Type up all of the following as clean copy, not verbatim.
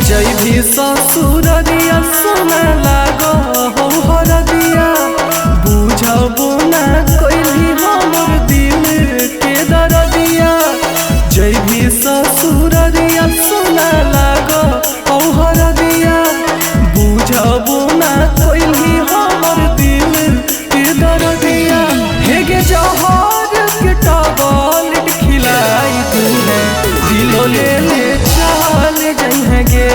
जैभी ससुररिया सुना लागो हो हरदिया बुझबो ना कोइली हमर दिल के दरदिया। जैभी ससुररिया सुना लागो हो हरदिया बुझबो ना कोइली हमर दिल के दरदिया। हेगे जहर के टबलेट खिलाई तूने दिलो ले ले चल जइहेगे।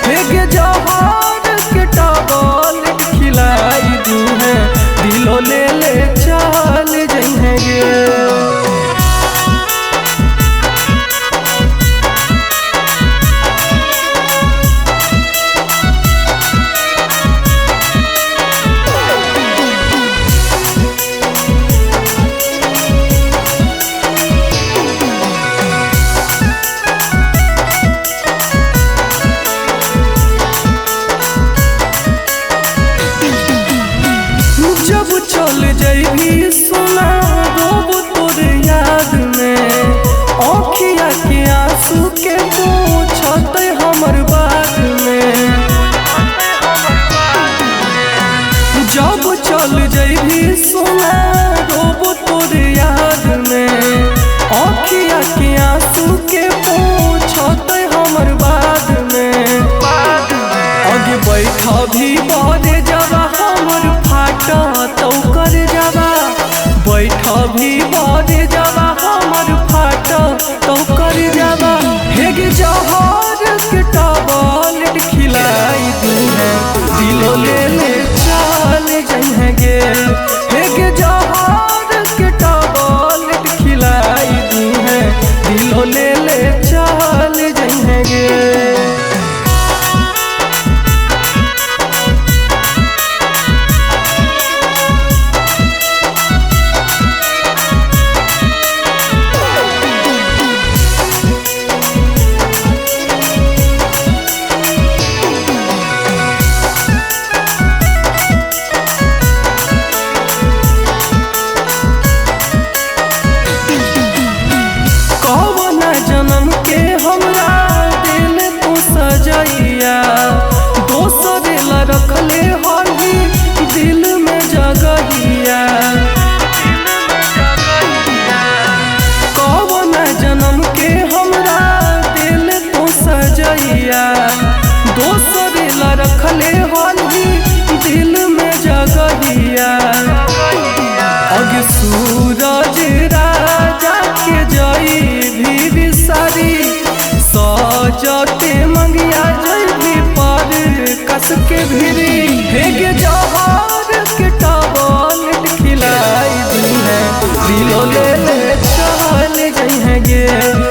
हेगे जहर के टबलेट खिलाई तूने दिलो ले ले चल जइहेगे। जब चल जैभी सुना रोब तोर याद में आँखिया के आंसू के पूछत हमर बात में। जब चल जैभी सुना रोब तोर याद में आँखिया के आंसू के पूछत हमर बात में। आगे बैठा भी बड़े जवा हमर फाटा तो कर जावा बैठा भी बड़े जावा हमर फाटा तो कर जावा। हेगे जहर के टबलेट खिलाई तूने दिलो ले ले चल जइहेगे। हेगे जहर के टबलेट खिलाई तूने दिलो ले ले चल जइहेगे। जन्म के हमरा दिल तू सजैया दोसर ला रखले हही दिल में जगहिया। कौन जन्म के हमरा दिल तू सजैया दोसर ला रखले हही दिल में जगहिया। अग सूरज राजा के जई भी बिसारी सजते मंगिया जैभी पर कस के भिरी। हेगे जहर के टबलेट खिलाई तूने दिलो ले ले चल जइहेगे।